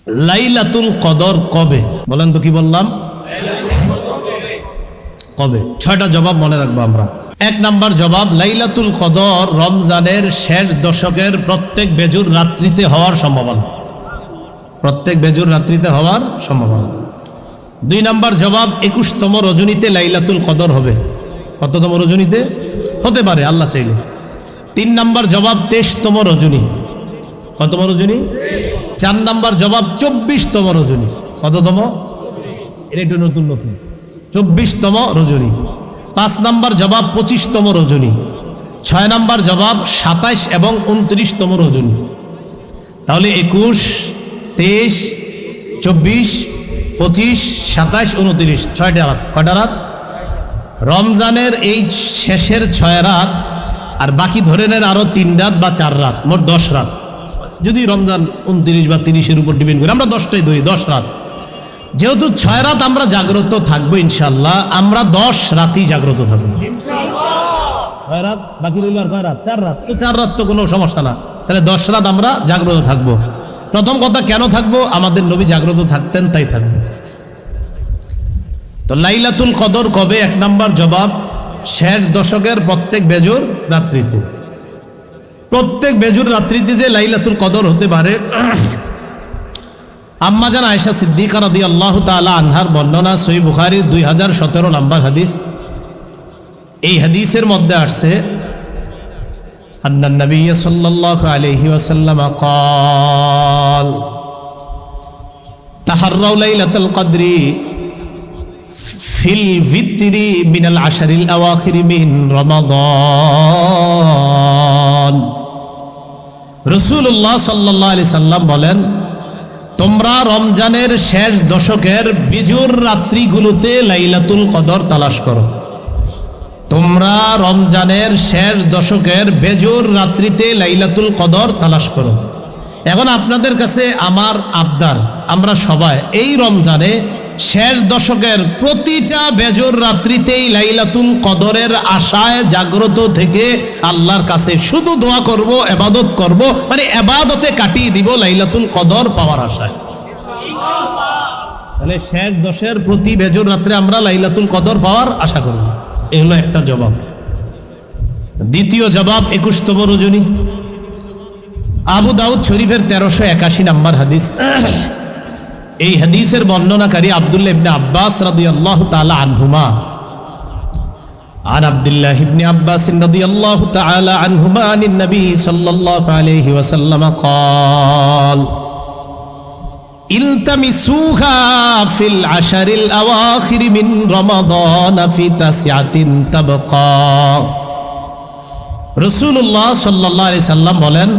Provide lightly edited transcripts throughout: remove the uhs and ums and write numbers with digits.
লাইলাতুল কদর কবে? বলেন তো, কি বললাম? কবে? 6টা জবাব মনে রাখবো আমরা। 1 নাম্বার জবাব, লাইলাতুল কদর রমজানের শেষ দশকের প্রত্যেক বেজুর রাত্রিতে হওয়ার সম্ভাবনা। প্রত্যেক বেজুর রাত্রিতে হওয়ার সম্ভাবনা। 2 নাম্বার জবাব, 21তম রজনীতে লাইলাতুল কদর হবে। কততম রজনীতে? হতে পারে, আল্লাহ চাইলে। 3 নাম্বার জবাব, 23তম রজনী। কততম রজনী? 4 নাম্বার জবাব, 24তম রজনী। কততম? এটা একটু নতুন নতুন, 24তম রজনী। 5 নাম্বার জবাব, 25তম রজনী। 6 নাম্বার জবাব, 27 এবং 29তম রজনী। তাহলে 21, 23, 24, 25, 27, 29, 6টা রাত। কয়টা রাত? রমজানের এই শেষের 6 রাত আর বাকি ধরে নেন আরো 3 রাত বা 4 রাত, মোট 10 রাত। যদি রমজান 29 বা 30-এর উপর ডিপেন্ড করে, আমরা 10টাই ধরি, 10 রাত। যেহেতু 6 রাত আমরা জাগ্রত থাকবো ইনশাল্লাহ, আমরা 10 রাতই জাগ্রত থাকবো। 6 রাত বাকি রইল আর কয় রাত? 4 রাত। তো 4 রাত তো কোনো সমস্যা না, তাহলে 10 রাত আমরা জাগ্রত থাকবো। প্রথম কথা, কেন থাকবো? আমাদের নবী জাগ্রত থাকতেন, তাই থাকবো। তো লাইলাতুল কদর কবে? 1 নাম্বার জবাব, শেষ দশকের প্রত্যেক বেজুর রাত্রিতে। প্রত্যেক বেজুর রাত্রিতে যে লাইলাতুল কদর হতে পারে, আম্মা জান আয়েশা সিদ্দিকা রাদিয়াল্লাহু তাআলা আনহার বর্ণনা, সহিহ বুখারীর 2017 নম্বর হাদিস। এই হাদিসের মধ্যে আসছে, আন্নান নবী সাল্লাল্লাহু আলাইহি ওয়াসাল্লাম قال তাহাররাউ লাইলাতুল কদরি ফিল ভিতরি মিনাল আশারিল আওয়াখির মিন রমাদান। রাসূলুল্লাহ সাল্লাল্লাহু আলাইহি সাল্লাম বলেন, তোমরা রমজানের শেষ দশকের বিজুর রাত্রিগুলোতে লাইলাতুল কদর তালাশ করো। তোমরা রমজানের শেষ দশকের বেজুর রাত্রিতে লাইলাতুল কদর তালাশ করো। এখন আপনাদের কাছে আমার আবদার, আমরা সবাই এই রমজানে শেষ দশকের প্রতিটা বেজুর রাত্রিতেই লাইলাতুল কদরের আশায় জাগ্রত থেকে আল্লাহর কাছে শুধু দোয়া করব, ইবাদত করব, মানে ইবাদতে কাটিয়ে দিব লাইলাতুল কদর পাওয়ার আশায়। তাহলে শেষ দশের প্রতি বেজুর রাত্রে আমরা লাইলাতুল কদর পাওয়ার আশা করব। এই হলো একটা জবাব। দ্বিতীয় জবাব, 21তম রজনী। আবু দাউদ শরীফের 1381 নম্বর হাদিস। এই হাদিসের বর্ণনাকারী আব্দুল্লাহ ইবনে আব্বাস রাদিয়াল্লাহু তাআলা আনহুমা। عن عبد الله بن عباس رضي الله تعالى عنهما عن النبي صلى الله عليه وسلم قال التمسوها في العشر الأواخر من رمضان في تسعة تبقى। রাসূলুল্লাহ সাল্লাল্লাহু আলাইহি সাল্লাম বলেন,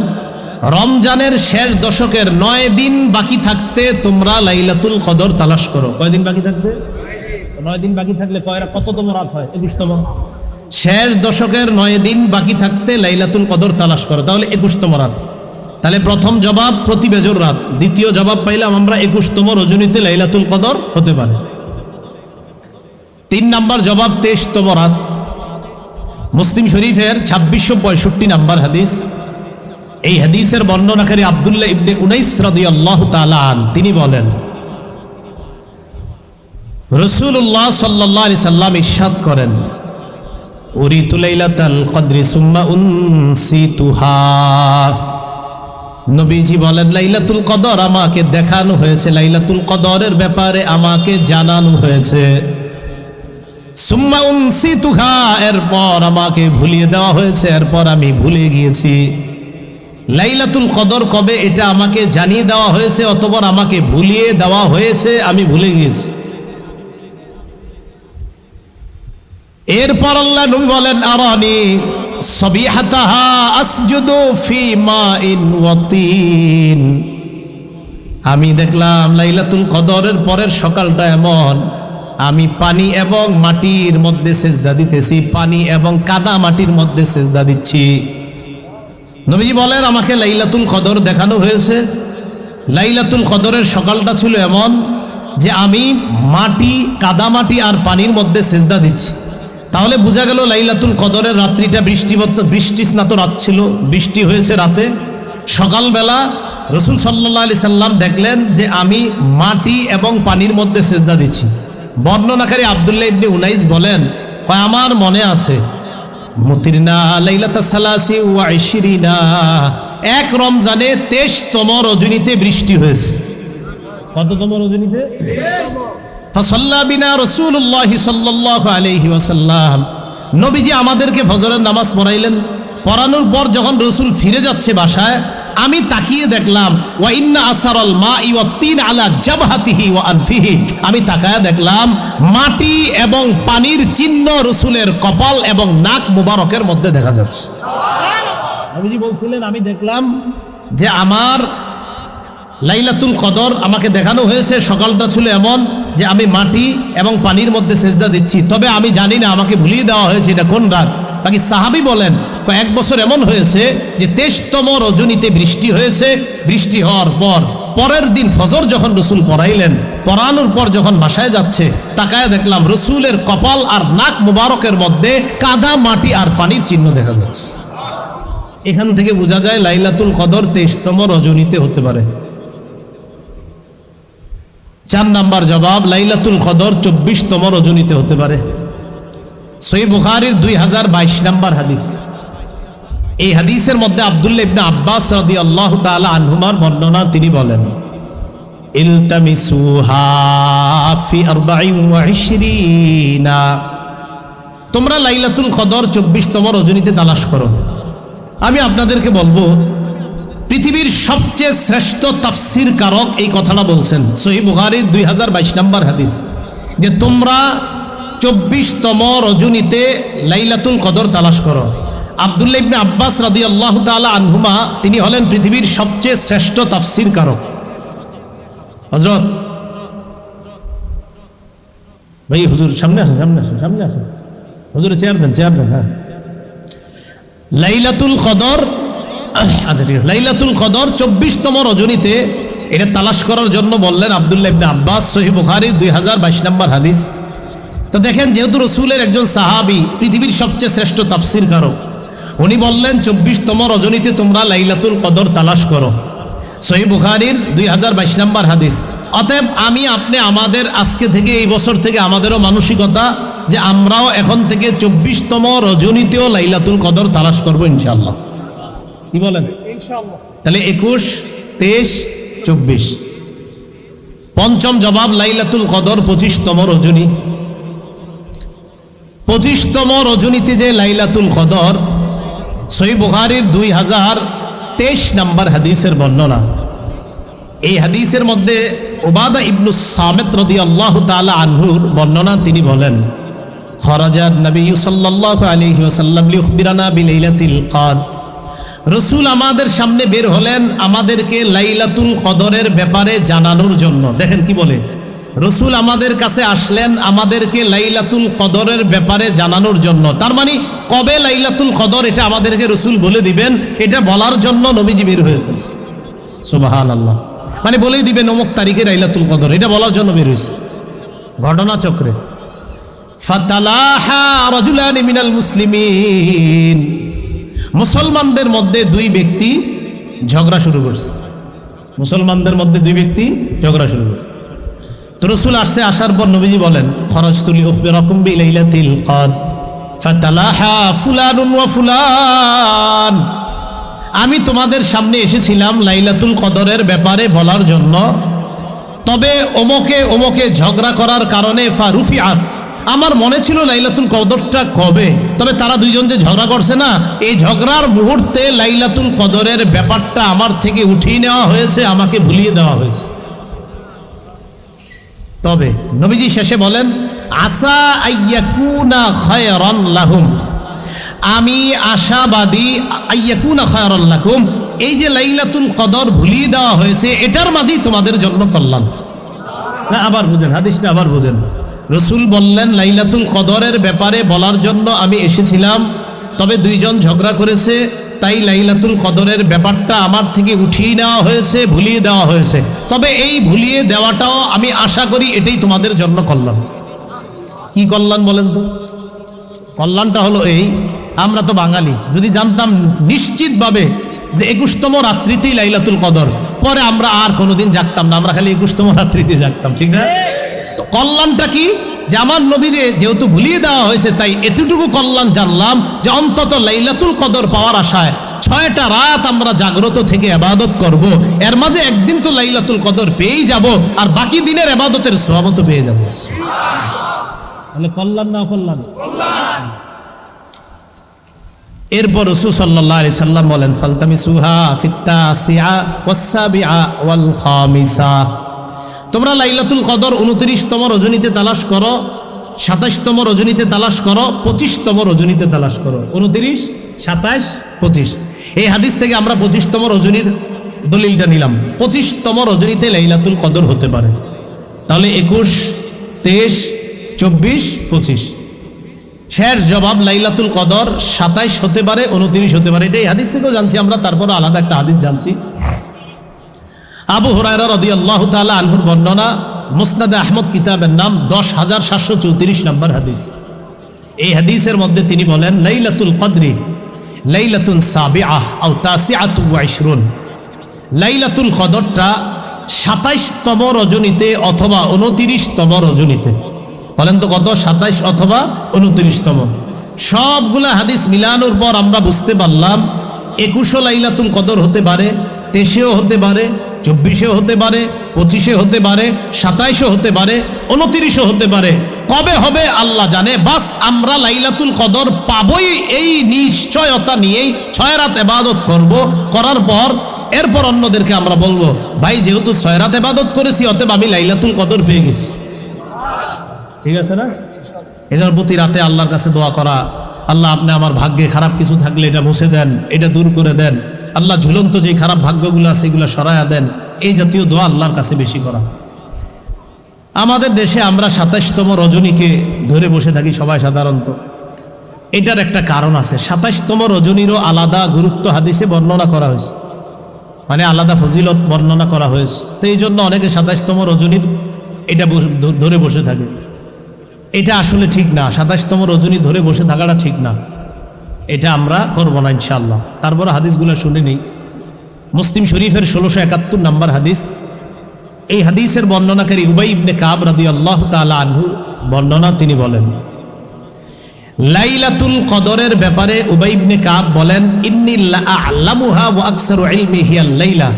রমজানের শেষ দশকের 9 দিন বাকি থাকতে তোমরা লাইলাতুল কদর তালাশ করো। কয় দিন বাকি থাকতে? 9 দিন বাকি থাকলে কততম রাত হয়? 21তম। শেষ দশকের 9 দিন বাকি থাকতে লাইলাতুল কদর তালাশ করো, তাহলে 21তম রাত। তাহলে প্রথম জবাব প্রতি বেজর রাত। দ্বিতীয় জবাব পাইলাম আমরা 21তম রজনীতে লাইলাতুল কদর হতে পারে। 3 নাম্বার জবাব 23তম রাত। মুসলিম শরীফের 2665 নম্বর হাদিস। এই হাদিসের বর্ণনাকারী আব্দুল্লাহ ইবনে উনাইস রাদিয়াল্লাহু তাআলা আন, তিনি বলেন, রাসূলুল্লাহ সাল্লাল্লাহু আলাইহি সাল্লাম ইরশাদ করেন, উরিতু লাইলাতুল কদরি সুম্মা উনসিতুহা। নবীজি বলেন, লাইলাতুল কদর আমাকে দেখানো হয়েছে, লাইলাতুল কদরের ব্যাপারে আমাকে জানানো হয়েছে। সুম্মা উনসিতুহা, এরপর আমাকে ভুলিয়ে দেওয়া হয়েছে, এরপর আমি ভুলে গিয়েছি। লাইলাতুল কদর কবে এটা আমাকে জানিয়ে দেওয়া হয়েছে, অতঃপর আমাকে ভুলিয়ে দেওয়া হয়েছে, আমি ভুলে গিয়েছি। এরপর আল্লাহ নবী বলেন, আরানি সাবিহাতাহা আসজুদু ফি মাইন ওয়া তিন। আমি দেখলাম লাইলাতুল কদরের পরের সকালটা এমন, আমি পানি এবং মাটির মধ্যে সেজদা দিতেছি, পানি এবং কাদা মাটির মধ্যে সেজদা দিচ্ছি। নবীজি বলেন, আমাকে লাইলাতুল কদর দেখানো হয়েছে। লাইলাতুল কদরের সকালটা ছিল এমন যে আমি মাটি, কাদা মাটি আর পানির মধ্যে সেজদা দিচ্ছি। তাহলে বোঝা গেল লাইলাতুল কদরের রাত্রিটা বৃষ্টি স্নাত রাত ছিল, বৃষ্টি হয়েছে রাতে। সকালবেলা রাসূল সাল্লাল্লাহু আলাইহি সাল্লাম দেখলেন যে আমি মাটি এবং পানির মধ্যে সিজদা দিচ্ছি। বর্ণনাকারী আব্দুল্লাহ ইবনে উনাইস বলেন, কয় আমার মনে আছে মুতিরনা লাইলাতা সালাসি ওয়া ইশরিনা, এক রমজানে 23তম রজনীতে বৃষ্টি হয়েছে। কততম রজনীতে? ফাসাল্লা বিনা রাসূলুল্লাহ সাল্লাল্লাহু আলাইহি ওয়াসাল্লাম, নবীজি আমাদেরকে ফজরের নামাজ পড়াইলেন। পড়ানোর পর যখন রাসূল ফিরে যাচ্ছে বাসায়, আমি তাকিয়ে দেখলাম ওয়া ইন্না আসারাল মাই ওয়া তিন আলা জাবহাতিহি ওয়া আনফিহি, আমি তাকায়া দেখলাম মাটি এবং পানির চিহ্ন রাসূলের কপাল এবং নাক মুবারকের মধ্যে দেখা যাচ্ছে। নবীজি বলছিলেন, আমি দেখলাম যে আমার লাইলাতুল কদর আমাকে দেখানো হয়েছে, সকালটা ছিল এমন যে আমি মাটি এবং পানির মধ্যে সেজদা দিচ্ছি, তবে আমি জানি না আমাকে ভুলিয়ে দেওয়া হয়েছে এটা কোন রাত। বাকি সাহাবী বলেন, এক বছর এমন হয়েছে যে 23তম রজনীতে বৃষ্টি হয়েছে। বৃষ্টি হওয়ার পর পরের দিন ফজর যখন রাসূল পড়াইলেন, পড়ানোর পর যখন বাসায় যাচ্ছে, তাকায় দেখলাম রাসূলের কপাল আর নাক মুবারকের মধ্যে কাদা, মাটি আর পানির চিহ্ন দেখা যাচ্ছে। এখান থেকে বোঝা যায় লাইলাতুল কদর 23তম রজনীতে হতে পারে। 4 নাম্বার জবাব, লাইলাতুল কদর 24তম রজনীতে হতে পারে। সহিহ বুখারীর 2022 নাম্বার হাদিস। এই হাদিসের মধ্যে আব্দুল্লাহ ইবনে আব্বাস রাদিয়াল্লাহু তাআলা আনহুমার বর্ণনা, তিনি বলেন, ইলতামিসুহা ফি 24, তোমরা লাইলাতুল কদর 24তম রজনীতে তালাশ করো। আমি আপনাদেরকে বলবো, পৃথিবীর সবচেয়ে শ্রেষ্ঠ তাফসীর কারক এই কথাটা বলছেন, সহিহ বুখারীর 2022 নাম্বার হাদিস, যে তোমরা 24তম রজনীতে লাইলাতুল কদর তালাশ করো। আব্দুল্লাহ ইবনে আব্বাস রাদিয়াল্লাহু তাআলা আনহুমা, তিনি হলেন পৃথিবীর সবচেয়ে শ্রেষ্ঠ তাফসীর কারক। হযরত ভাই, হুজুর সামনে আসেন, সামনে আসেন, সামনে আসেন, হুজুরে চেয়ার দেন, চেয়ার দেন। হ্যাঁ, লাইলাতুল কদর, আচ্ছা ঠিক আছে, লাইলাতুল কদর 24তম রজনীতে এটা তালাশ করার জন্য বললেন আব্দুল্লাহ ইবনে আব্বাস, সহিহ বুখারীর 2022 নাম্বার হাদিস। তো দেখেন, যেহেতু রাসূলের একজন সাহাবী, পৃথিবীর সবচেয়ে শ্রেষ্ঠ তাফসীর কারক, উনি বললেন 24তম রজনীতে তোমরা লাইলাতুল কদর তালাশ করো, সহিহ বুখারীর 2022 নাম্বার হাদিস। অতএব আমি আপনি আমাদের আজকে থেকে, এই বছর থেকে আমাদেরও মানসিকতা যে আমরাও এখন থেকে 24তম রজনীতেও লাইলাতুল কদর তালাশ করব ইনশাআল্লাহ। কি বলেন? ইনশাআল্লাহ। তাহলে 21, 23, 24। পঞ্চম জবাব, লাইলাতুল কদর 25তম রজনী। 25তম রজনীতে যে লাইলাতুল কদর, সহিহ বুখারীর 2023 নাম্বার হাদিসের বর্ণনা। এই হাদিসের মধ্যে উবাদা ইবনু সামিত রাদিয়াল্লাহু তাআলা আনহুর বর্ণনা, তিনি বলেন, খরাজাত নবী সাল্লাল্লাহু আলাইহি ওয়াসাল্লাম লিউখবিরানা বিলাইলাতিল কদর, রাসূল আমাদের সামনে বের হলেন আমাদেরকে লাইলাতুল কদরের ব্যাপারে জানানোর জন্য। দেখেন কি বলে, রাসূল আমাদের কাছে আসলেন আমাদেরকে লাইলাতুল কদরের ব্যাপারে জানানোর জন্য। তার মানে কবে লাইলাতুল কদর এটা আমাদেরকে রাসূল বলে দিবেন, এটা বলার জন্য নবীজি বের হয়েছেন। সুবহানাল্লাহ। মানে বলেই দিবেন অমুক তারিখে লাইলাতুল কদর, এটা বলার জন্য বের হয়েছে। ঘটনা চক্রে ফাতালাহা রাজুলানি মিনাল মুসলিমিন, মুসলমানদের মধ্যে 2 ব্যক্তি ঝগড়া শুরু করছে। মুসলমানদের মধ্যে 2 ব্যক্তি ঝগড়া শুরু করছে। তো রাসূল আসছে, আসার পর নবীজি বলেন, খরাজতু লিউখবিরাকুম বিলাইলাতিল কদর ফাতালাহা ফুলানুন ওয়া ফুলান, আমি তোমাদের সামনে এসেছিলাম লাইলাতুল কদরের ব্যাপারে বলার জন্য, তবে ওমকে ওমকে ঝগড়া করার কারণে ফারুফিআত, আমার মনে ছিল লাইলাতুল কদরটা কবে, তবে তারা 2 জন যে ঝগড়া করছে না, এই ঝগড়ার মুহূর্তে লাইলাতুল কদরের ব্যাপারটা আমার থেকে উঠিয়ে নেওয়া হয়েছে, আমাকে ভুলিয়ে দেওয়া হয়েছে। তবে নবীজি শেষে বলেন, আসা আইয়াকুনা খায়রান লাহুম, আমি আশাবাদী, আইয়াকুনা খায়রান লাকুম, এই যে লাইলাতুল কদর ভুলিয়ে দেওয়া হয়েছে, এটার মাঝেই তোমাদের জন্য কল্যাণ। না, আবার বুঝেন হাদিসটা, আবার বুঝেন। রাসূল বললেন লাইলাতুল কদরের ব্যাপারে বলার জন্য আমি এসেছিলাম, তবে 2 জন ঝগড়া করেছে, তাই লাইলাতুল কদরের ব্যাপারটা আমার থেকে উঠিয়ে নেওয়া হয়েছে, ভুলিয়ে দেওয়া হয়েছে। তবে এই ভুলিয়ে দেওয়াটাও আমি আশা করি এটাই তোমাদের জন্য কল্যাণ। কি কল্যাণ বলেন তো? কল্যাণটা হলো এই, আমরা তো বাঙালি, যদি জানতাম নিশ্চিতভাবে যে 21তম রাত্রিতেই লাইলাতুল কদর, পরে আমরা আর কোনোদিন জাগতাম না, আমরা খালি 21তম রাত্রিতে জাগতাম, ঠিক না? তো কল্যাণটা কি? যে আমার নবীরে যেহেতু ভুলিয়ে দেওয়া হয়েছে, তাই এতটুকু কল্যাণ জানলাম যে অন্তত লাইলাতুল কদর পাওয়ার আশায় 6টা রাত আমরা জাগ্রত থেকে ইবাদত করব। এর মাঝে একদিন তো লাইলাতুল কদর পেয়েই যাব, আর বাকি দিনের ইবাদতের সওয়াব তো পেয়ে যাব। তাহলে কল্যাণ না অকল্যাণ? এরপর রাসূল সাল্লাল্লাহু আলাইহি সাল্লাম বলেন, ফালতামিসুহা ফিত্তাসিআ ওয়াস-সাবিআ ওয়াল খামিসা। তোমরা লাইলাতুল কদর 29তম রজনীতে তালাশ করো, 27তম রজনীতে তালাশ করো, 25তম রজনীতে তালাশ করো। 29, 27, 25। এই হাদিস থেকে আমরা 25তম রজনীর দলিলটা নিলাম। 25তম রজনীতে লাইলাতুল কদর হতে পারে। তাহলে 21, 23, 24, 25। শেষ জবাব লাইলাতুল কদর 27 হতে পারে, 29 হতে পারে। এটা এই হাদিস থেকেও জানছি আমরা, তারপরে আলাদা একটা হাদিস জানছি। আবু হুরায়রা রাদিয়াল্লাহু তাআলা আনহুর বর্ণনা, মুসনাদে আহমদ কিতাবের নাম 10734 নম্বর হাদিস। এই হাদিসের মধ্যে তিনি বলেন, লাইলাতুল কদরি লাইলাতুন সাবিআহ আও তাসিআতু ওয়া 20। লাইলাতুল কদরটা 27তম রজনীতে অথবা 29তম রজনীতে। বলেন তো কত? 27 অথবা 29তম। সবগুলা হাদিস মিলানোর পর আমরা বুঝতে পারলাম 21 লাইলাতুল কদর হতে পারে, 23 হতে পারে, 24 হতে পারে, 25 হতে পারে, 27 হতে পারে, 29 হতে পারে। কবে হবে আল্লাহ জানে। বাস আমরা লাইলাতুল কদর পাবই এই নিশ্চয়তা নিয়েই 6 রাত ইবাদত করব। করার পর এরপর অন্যদেরকে আমরা বলবো, ভাই যেহেতু 6 রাত ইবাদত করেছি, অতএব আমি লাইলাতুল কদর পেয়ে গেছি। ঠিক আছে না? এজন্য প্রতি রাতে আল্লাহর কাছে দোয়া করা, আল্লাহ আপনি আমার ভাগ্যে খারাপ কিছু থাকলে এটা মুছে দেন, এটা দূর করে দেন। আল্লাহ ঝুলন্ত যে খারাপ ভাগ্যগুলো আছে এগুলো সরায়া দেন। এই জাতীয় দোয়া আল্লাহর কাছে বেশি করা। আমাদের দেশে আমরা 27তম রজনীকে ধরে বসে থাকি সবাই সাধারণত। এটার একটা কারণ আছে। 27তম রজনীরও আলাদা গুরুত্ব হাদিসে বর্ণনা করা হয়েছে, মানে আলাদা ফজিলত বর্ণনা করা হয়েছে। তো এই জন্য অনেকে 27তম রজনীর এটা ধরে বসে থাকে। এটা আসলে ঠিক না। 27তম রজনী ধরে বসে থাকাটা ঠিক না। এটা আমরা করবো না ইনশাআল্লাহ। তারপরে হাদিসগুলো শুনে নেই। মুসলিম শরীফের 1671 নম্বর হাদিস। এই হাদিসের বর্ণনাকারী উবাই ইবনে কাব রাদিয়াল্লাহু তাআলা আনহু বর্ণনা, তিনি বলেন, লাইলাতুল কদরের ব্যাপারে উবাই ইবনে কাব বলেন, ইন্নী লা আ'লামুহা ওয়া আকসারু ইলমি হিয়াল লাইলা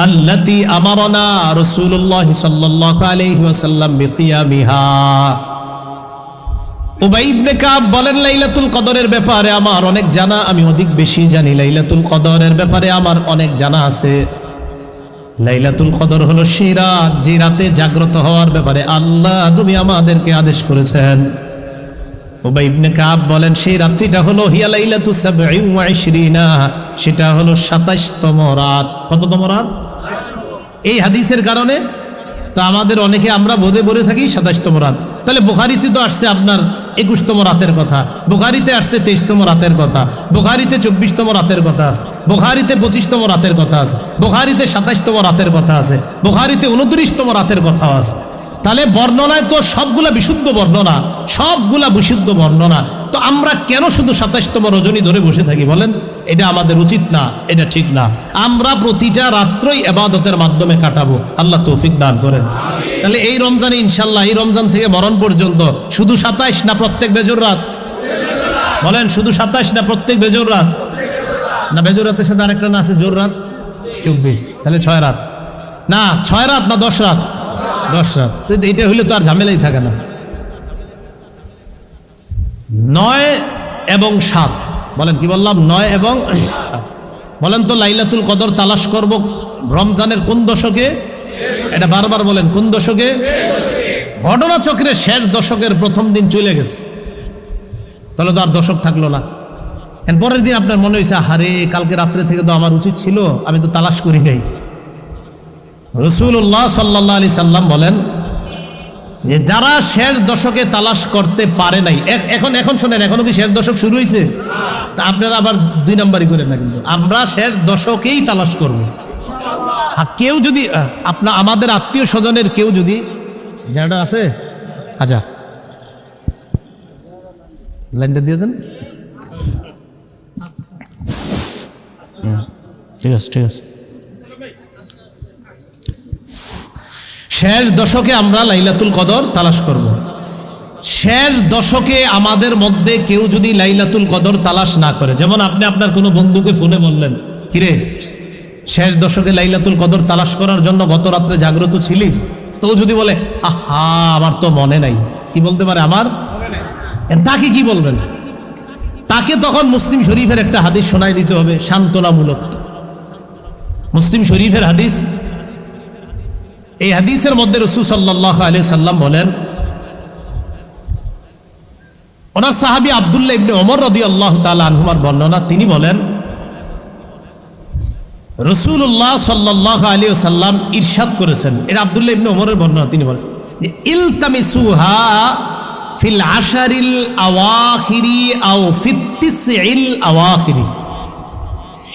আল্লাতী আমারানা রাসূলুল্লাহ সাল্লাল্লাহু আলাইহি ওয়াসাল্লাম বিকিয়ামিহা। উবাই ইবনে কাব বলেন, লাইলাতুল কদরের ব্যাপারে আমার অনেক জানা, আমি অধিক বেশি জানি। লাইলাতুল কদরের ব্যাপারে আমার অনেক জানা আছে। লাইলাতুল কদর হলো সেই রাত, যে রাতে জাগ্রত হওয়ার ব্যাপারে আল্লাহ নবী আমাদেরকে আদেশ করেছেন। উবাই ইবনে কাব বলেন, সেই রাত্রিটা হলো হিয়া লাইলাতু 27, সেটা হলো 27তম রাত। কততম রাত? এই হাদিসের কারণে তো আমাদের অনেকে আমরা বোধে বলে থাকি 27তম রাত। তাহলে বুখারীতে তো আসছে আপনার 21তম রাতের কথা, বুখারীতে আসছে 23তম রাতের কথা, বুখারীতে 24তম রাতের কথা আছে, বুখারীতে 25তম রাতের কথা আছে, বুখারীতে 27তম রাতের কথা আছে, বুখারীতে 29তম রাতের কথা আছে। তাহলে বর্ণনায় তো সবগুলা বিশুদ্ধ বর্ণনা, সবগুলা বিশুদ্ধ বর্ণনা। তো আমরা কেন শুধু 27তম রজনী ধরে বসে থাকি বলেন? এটা আমাদের উচিত না, এটা ঠিক না। আমরা প্রতিটা রাত্রই ইবাদতের মাধ্যমে কাটাবো। আল্লাহ তৌফিক দান করেন। তাহলে এই রমজানে ইনশাল্লাহ, এই রমজান থেকে মরণ পর্যন্ত শুধু 27 না প্রত্যেক বেজোর রাত? বলেন শুধু 27 না প্রত্যেক বেজোর রাত? না বেজোর রাতের সাথে আরেকটা না আছে জোর রাত, 24। তাহলে 6 রাত না, 6 রাত না 10 রাত? 10 রাত। এটা হইলে তো আর ঝামেলাই থাকে না। 9 এবং 7 বলেন, কি বললাম? 9 এবং 7। বলেন তো লাইলাতুল কদর তালাশ করব রমজানের কোন দশকে? এটা বারবার বলেন, কোন দশকে? ঘটনা চক্রে শেষ দশকের প্রথম দিন চলে গেছে, তাহলে তো আর দশক থাকলো না। পরের দিন আপনার মনে হয়েছে, আরে কালকে রাত্রে থেকে তো আমার উচিত ছিল, আমি তো তালাশ করি নাই। রাসূলুল্লাহ সাল্লাল্লাহু আলাইহি সাল্লাম বলেন যে যারা শেষ দশকে তালাশ করতে পারে নাই, এখন শোনেন, এখনো কি শেষ দশক শুরু হয়েছে? তা আপনারা আবার 2 নাম্বারই করেন না, কিন্তু আমরা শেষ দশকেই তালাশ করব। আর কেউ যদি আমাদের আত্মীয় স্বজনের কেউ যদি যারা আছে, আচ্ছা লাইনটা দিয়ে দেন। ঠিক আছে, ঠিক আছে। শেষ দশকে আমরা লাইলাতুল কদর তালাশ করব। শেষ দশকে আমাদের মধ্যে কেউ যদি লাইলাতুল কদর তালাশ না করে, যেমন আপনি আপনার কোনো বন্ধুকে ফোনে বললেন, কিরে শেষ দশকে লাইলাতুল কদর তালাশ করার জন্য গত রাত্রে জাগ্রত ছিলি, তো যদি বলে আহা আমার তো মনে নাই, কি বলতে পারে আমার, তাকে কি বলবেন? তাকে তখন মুসলিম শরীফের একটা হাদিস শোনাই দিতে হবে সান্ত্বনামূলক। মুসলিম শরীফের হাদিস, এই হাদিসের মধ্যে রাসূল সাল্লাল্লাহু আলাইহি সাল্লাম বলেন, ওনার সাহাবী আব্দুল্লাহ ইবনে ওমর রাদিয়াল্লাহু তাআলা আনহুমার বর্ণনা, তিনি বলেন রাসূলুল্লাহ সাল্লাল্লাহু আলাইহি সাল্লাম ইরশাদ করেছেন, এটা আব্দুল্লাহ ইবনে ওমরের বর্ণনা, তিনি বলেন যে ইলতামিসুহা ফিল আশারিল আওয়াখিরি আও ফিত তিসইল আওয়াখিরি।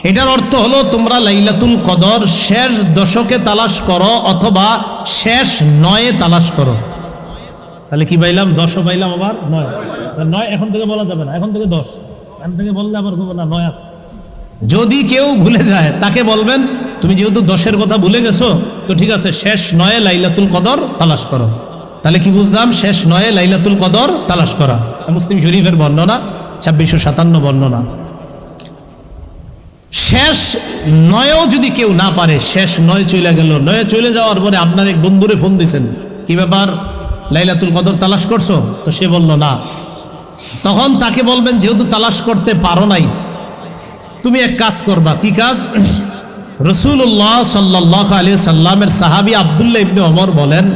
এটার অর্থ হলো তোমরা লাইলাতুল কদর শেষ দশকে তালাশ করো অথবা শেষ 9-এ তালাশ করো। তাহলে কি পাইলাম? 10ও পাইলাম, আবার 9 এখন থেকে বলা যাবে না, এখন থেকে 10, এখন থেকে বললে আবার বলবো না 9 আছে। যদি কেউ ভুলে যায় তাকে বলবেন তুমি যেহেতু 10-এর কথা ভুলে গেছো, তো ঠিক আছে শেষ 9-এ লাইলাতুল কদর তালাশ করো। তাহলে কি বুঝলাম? শেষ 9-এ লাইলাতুল কদর তালাশ করা। মুসলিম শরীফের বর্ণনা, 2657 বর্ণনা। শেষ 9-এও যদি কেউ না পারে, শেষ 9 চলে গেল, 9 চলে যাওয়ার পরে আপনার এক বন্ধুরে ফোন দিয়েছেন, কি ব্যাপার লাইলাতুল কদর তালাশ করছো? তো সে বলল না। তখন তাকে বলবেন যেহেতু তালাশ করতে পারো নাই, তুমি এক কাজ করবা। কি কাজ? রাসূলুল্লাহ সাল্লাল্লাহু আলাইহি সাল্লামের সাহাবী আব্দুল্লাহ ইবনে ওমর বলেন,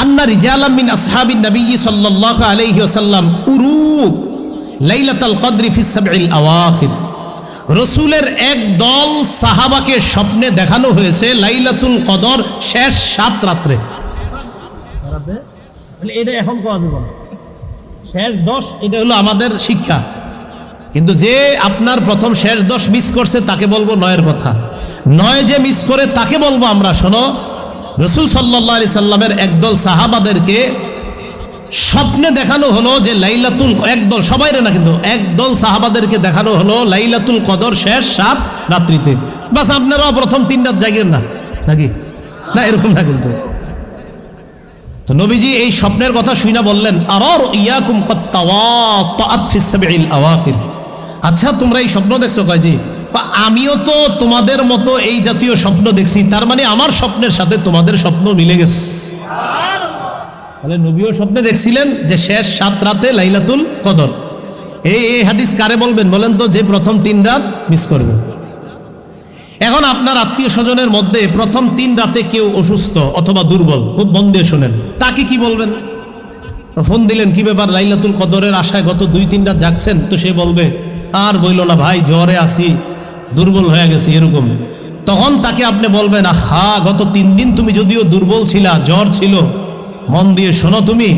আন্না রিজালাম মিন আসহাবিন নবী সাল্লাল্লাহু আলাইহি ওয়াসাল্লাম উরু লাইলাতুল কদরি ফিস সাবইল আওয়াখির। রাসূলের এক দল সাহাবাকে স্বপ্নে দেখানো হয়েছে লাইলাতুল কদর শেষ 7 রাত্রে। এটা এখন কোয়া যাবে না, শেষ 10 এটা হলো আমাদের শিক্ষা। কিন্তু যে আপনার প্রথম শেষ 10 মিস করছে তাকে বলবো 9-এর কথা। 9 যে মিস করে তাকে বলবো আমরা, শোনো রাসূল সাল্লাল্লাহু আলাইহি সাল্লামের একদল সাহাবাদেরকে স্বপ্নে দেখানো হলো যে লাইলাতুল, একদল সবাইরে না কিন্তু একদল সাহাবাদেরকে দেখানো হলো লাইলাতুল কদর শেষ 7 রাত্রিতে। বাস আপনারাও প্রথম 3 রাত জাগেন না নাকি? না এরকম না কিন্তু। তো নবীজি এই স্বপ্নের কথা শুনে বললেন, আরার ইয়াকুম ক্বাদ তাওয়াতাআত ফিস সাবইল আওয়াখির। আচ্ছা তোমরা এই স্বপ্ন দেখছো? কয় জি। আমিও তো তোমাদের মতো এই জাতীয় স্বপ্ন দেখছি, তার মানে আমার স্বপ্নের সাথে তোমাদের স্বপ্ন মিলে গেছে। তাহলে নবীও স্বপ্নে দেখছিলেন যে শেষ 7 রাতে লাইলাতুল কদর। এই হাদিস কারে বলবেন বলেন তো? যে প্রথম 3 রাত মিস করবে। এখন আপনার আত্মীয় স্বজনের মধ্যে প্রথম 3 রাতে কেউ অসুস্থ অথবা দুর্বল, খুব মন দিয়ে শোনেন, তাকে কি বলবেন? ফোন দিলেন, কি ব্যাপার লাইলাতুল কদরের আশায় গত 2-3 রাত জাগছেন? তো সে বলবে আর বইলো না ভাই, জ্বরে আছি, দুর্বল হয়ে গেছি এরকম। তখন তাকে আপনি বলবেন, আহা গত 3 দিন তুমি যদিও দুর্বল ছিলা, জ্বর ছিল, মন দিয়ে শোনো তুমি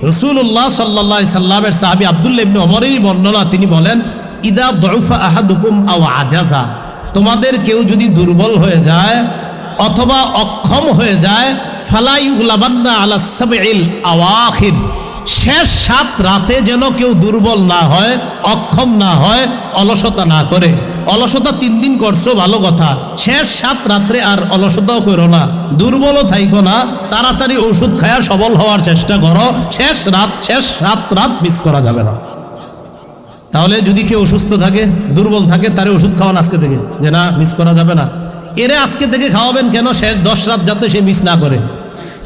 রাসূলুল্লাহ সাল্লাল্লাহু আলাইহি সাল্লামের সাহাবী আব্দুল্লাহ ইবনে ওমরেরই বর্ণনা, তিনি বলেন ইদা দুফা আহাদুকুম আও আজাজা, তোমাদের কেউ যদি দুর্বল হয়ে যায় অথবা অক্ষম হয়ে যায়, ফালা ইউগলাবান্না আলা সাবইল আওয়াখির, শেষ 7 রাতে যেন কেউ দুর্বল না হয়, অক্ষম না হয়, অলসতা না করে। অলসতা 3 দিন করছো ভালো কথা, শেষ 7 রাত্রে আর অলসতাও করো না, দুর্বলও থাইকো না, তাড়াতাড়ি ওষুধ খায়া সবল হওয়ার চেষ্টা করো। শেষ 7 রাত মিস করা যাবে না। তাহলে যদি কেউ অসুস্থ থাকে, দুর্বল থাকে, তারে ওষুধ খাওয়ান আজকে থেকে, যে না মিস করা যাবে না। এরে আজকে থেকে খাওয়াবেন কেন? শেষ 10 রাত যাতে সে মিস না করে।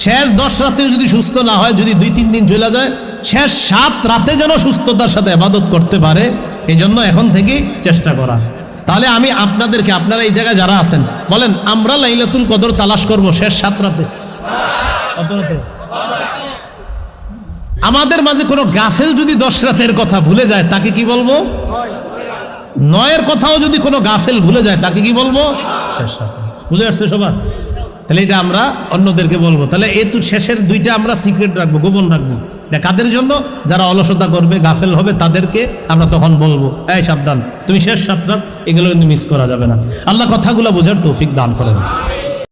শেষ 10 রাতে যদি সুস্থ না হয়, যদি 2-3 দিন চলে যায়, শেষ 7 রাতে যেন সুস্থতার সাথে ইবাদত করতে পারে, এই জন্য এখন থেকেই চেষ্টা করা। তাহলে আমি আপনাদেরকে, আপনারা এই জায়গায় যারা আছেন, বলেন আমরা লাইলাতুল কদর তালাশ করব শেষ 7 রাতে। আমাদের মাঝে কোনো গাফেল যদি 10 রাতের কথা ভুলে যায়, তাকে কি বলবো? 9-এর কথাও যদি কোনো গাফেল ভুলে যায়, তাকে কি বলবো? শেষ রাতে। বুঝে আসছে সবার? তাহলে এটা আমরা অন্যদেরকে বলবো। তাহলে এই তো শেষের 2টা আমরা সিক্রেট রাখবো, গোপন রাখবো। এটা কাদের জন্য? যারা অলসতা করবে, গাফেল হবে, তাদেরকে আমরা তখন বলবো, এই সাবধান, তুমি শেষ 7 রাত এগুলো মিস করা যাবে না। আল্লাহ কথাগুলো বোঝার তৌফিক দান করেন।